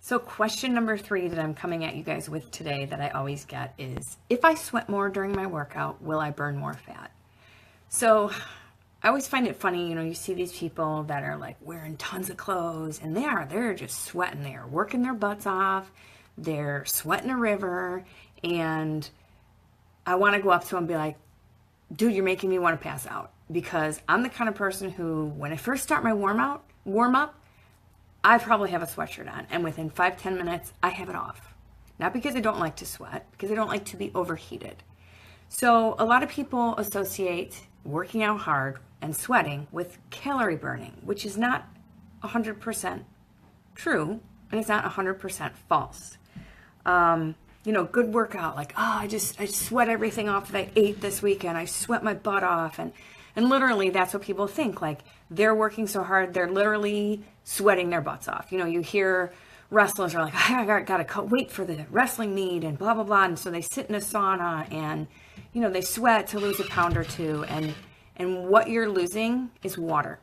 So question number 3 that I'm coming at you guys with today that I always get is, if I sweat more during my workout, will I burn more fat? So I always find it funny, you see these people that are like wearing tons of clothes and they're just sweating. They are working their butts off. They're sweating a river. And I want to go up to them and be like, dude, you're making me want to pass out, because I'm the kind of person who, when I first start my warm up, I probably have a sweatshirt on, and within 5-10 minutes, I have it off. Not because I don't like to sweat, because I don't like to be overheated. So a lot of people associate working out hard and sweating with calorie burning, which is not 100% true, and it's not 100% false. Good workout, like, I sweat everything off that I ate this weekend. I sweat my butt off. And literally that's what people think. Like, they're working so hard, they're literally sweating their butts off. You hear wrestlers are like, I gotta wait for the wrestling meet and blah, blah, blah. And so they sit in a sauna and, they sweat to lose a pound or two. And what you're losing is water.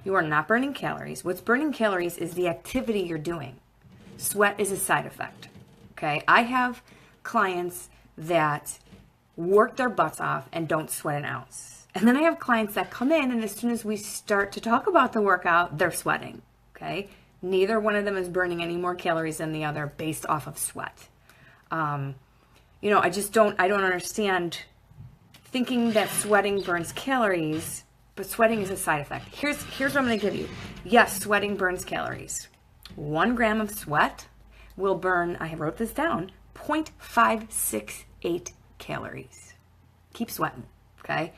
You are not burning calories. What's burning calories is the activity you're doing. Sweat is a side effect. Okay, I have clients that work their butts off and don't sweat an ounce. And then I have clients that come in, and as soon as we start to talk about the workout, they're sweating. Okay, neither one of them is burning any more calories than the other based off of sweat. I don't understand thinking that sweating burns calories, but sweating is a side effect. Here's what I'm going to give you. Yes, sweating burns calories. 1 gram of sweat will burn, I wrote this down, 0.568 calories. Keep sweating, okay?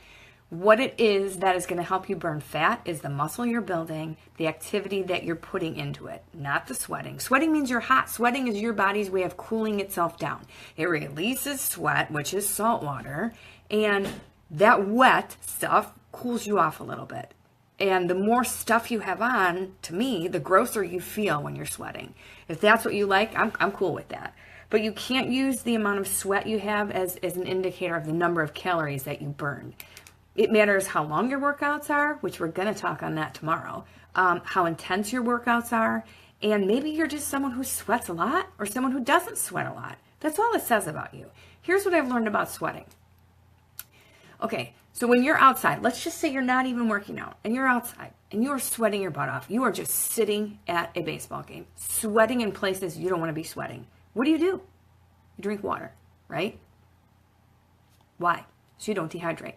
What it is that is going to help you burn fat is the muscle you're building, the activity that you're putting into it, not the sweating. Sweating means you're hot. Sweating is your body's way of cooling itself down. It releases sweat, which is salt water, and that wet stuff cools you off a little bit. And the more stuff you have on, to me, the grosser you feel when you're sweating. If that's what you like, I'm cool with that. But you can't use the amount of sweat you have as an indicator of the number of calories that you burned. It matters how long your workouts are, which we're going to talk on that tomorrow, how intense your workouts are, and maybe you're just someone who sweats a lot or someone who doesn't sweat a lot. That's all it says about you. Here's what I've learned about sweating. Okay, so when you're outside, let's just say you're not even working out and you're outside and you are sweating your butt off. You are just sitting at a baseball game, sweating in places you don't want to be sweating. What do? You drink water, right? Why? So you don't dehydrate.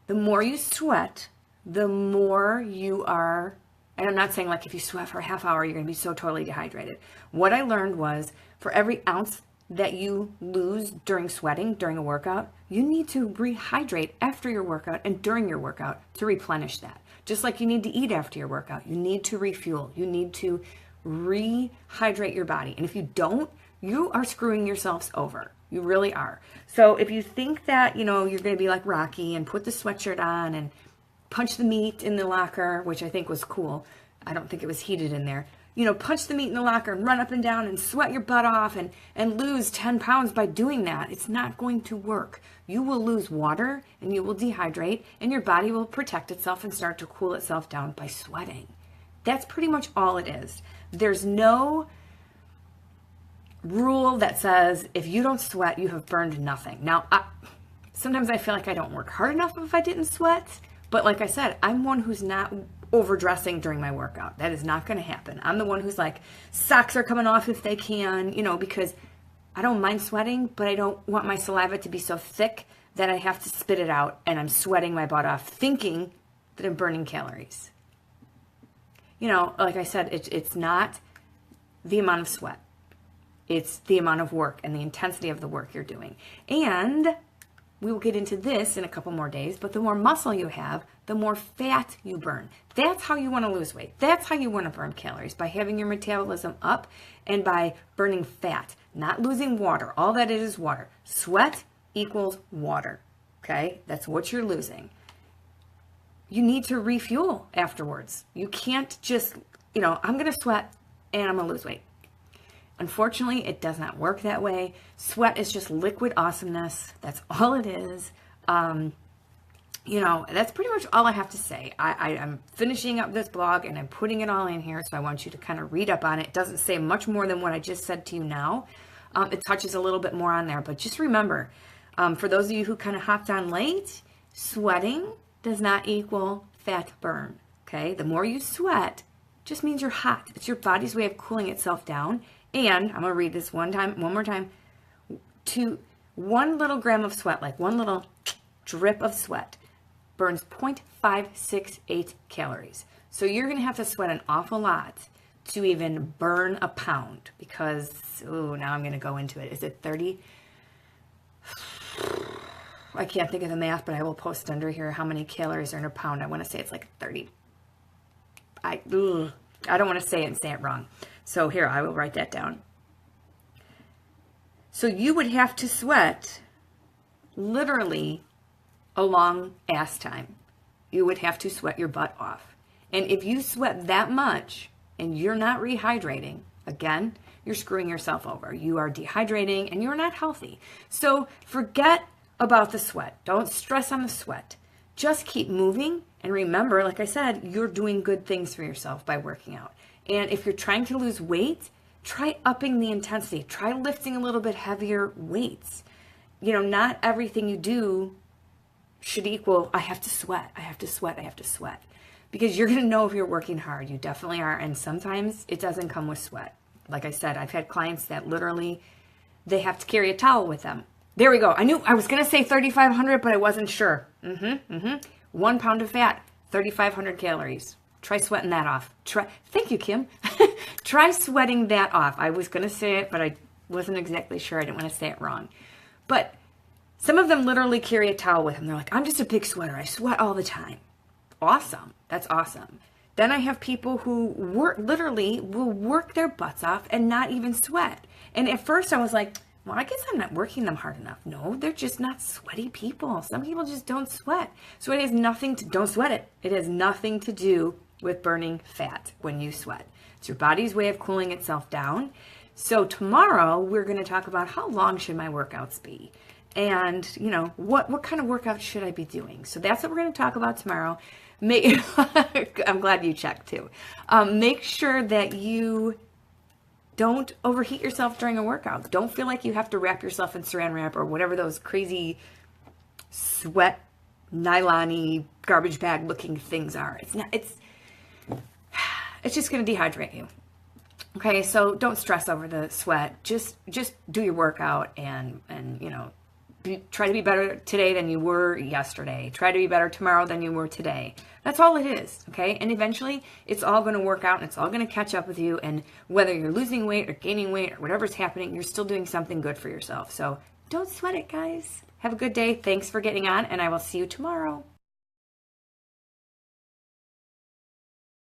The more you sweat, the more you are, and I'm not saying like if you sweat for a half hour, you're going to be so totally dehydrated. What I learned was for every ounce that you lose during sweating, during a workout, you need to rehydrate after your workout and during your workout to replenish that. Just like you need to eat after your workout, you need to refuel. You need to rehydrate your body. And if you don't, you are screwing yourselves over. You really are. So if you think that, you're going to be like Rocky and put the sweatshirt on and punch the meat in the locker, which I think was cool. I don't think it was heated in there. Punch the meat in the locker and run up and down and sweat your butt off and lose 10 pounds by doing that. It's not going to work. You will lose water and you will dehydrate and your body will protect itself and start to cool itself down by sweating. That's pretty much all it is. There's no rule that says if you don't sweat, you have burned nothing. Now, sometimes I feel like I don't work hard enough if I didn't sweat. But like I said, I'm one who's not overdressing during my workout. That is not going to happen. I'm the one who's like, socks are coming off if they can, because I don't mind sweating, but I don't want my saliva to be so thick that I have to spit it out and I'm sweating my butt off thinking that I'm burning calories. Like I said, it's not the amount of sweat. It's the amount of work and the intensity of the work you're doing. And we will get into this in a couple more days, but the more muscle you have, the more fat you burn. That's how you want to lose weight. That's how you want to burn calories, by having your metabolism up and by burning fat, not losing water. All that is water. Sweat equals water, okay? That's what you're losing. You need to refuel afterwards. You can't just, I'm going to sweat and I'm going to lose weight. Unfortunately, it does not work that way. Sweat is just liquid awesomeness. That's all it is. that's pretty much all I have to say. I'm finishing up this blog and I'm putting it all in here. So I want you to kind of read up on it. It doesn't say much more than what I just said to you now. It touches a little bit more on there, but just remember, for those of you who kind of hopped on late, sweating does not equal fat burn. Okay. The more you sweat just means you're hot. It's your body's way of cooling itself down. And I'm going to read this one more time. To 1 little gram of sweat, like one little drip of sweat, burns 0.568 calories. So you're going to have to sweat an awful lot to even burn a pound, because, now I'm going to go into it. Is it 30? I can't think of the math, but I will post under here how many calories are in a pound. I want to say it's like 30. I don't want to say it and say it wrong. So here, I will write that down. So you would have to sweat literally a long ass time. You would have to sweat your butt off. And if you sweat that much and you're not rehydrating, again, you're screwing yourself over. You are dehydrating and you're not healthy. So forget about the sweat. Don't stress on the sweat. Just keep moving. And remember, like I said, you're doing good things for yourself by working out. And if you're trying to lose weight, try upping the intensity. Try lifting a little bit heavier weights. Not everything you do should equal, I have to sweat, I have to sweat, I have to sweat. Because you're going to know if you're working hard. You definitely are. And sometimes it doesn't come with sweat. Like I said, I've had clients that literally, they have to carry a towel with them. There we go. I knew I was going to say 3,500, but I wasn't sure. 1 pound of fat, 3,500 calories. Try sweating that off. Thank you, Kim. Try sweating that off. I was going to say it, but I wasn't exactly sure. I didn't want to say it wrong. But some of them literally carry a towel with them. They're like, I'm just a big sweater. I sweat all the time. Awesome. That's awesome. Then I have people who will work their butts off and not even sweat. And at first I was like, well, I guess I'm not working them hard enough. No, they're just not sweaty people. Some people just don't sweat. So it has nothing to, don't sweat it. It has nothing to do with burning fat when you sweat. It's your body's way of cooling itself down. So tomorrow we're going to talk about how long should my workouts be? And, what kind of workout should I be doing? So that's what we're going to talk about tomorrow. I'm glad you checked too. Make sure that you don't overheat yourself during a workout. Don't feel like you have to wrap yourself in saran wrap or whatever those crazy sweat nylon-y garbage bag looking things are. It's just going to dehydrate you. Okay, so don't stress over the sweat. Just do your workout and try to be better today than you were yesterday. Try to be better tomorrow than you were today. That's all it is, okay? And eventually, it's all going to work out and it's all going to catch up with you. And whether you're losing weight or gaining weight or whatever's happening, you're still doing something good for yourself. So don't sweat it, guys. Have a good day. Thanks for getting on, and I will see you tomorrow.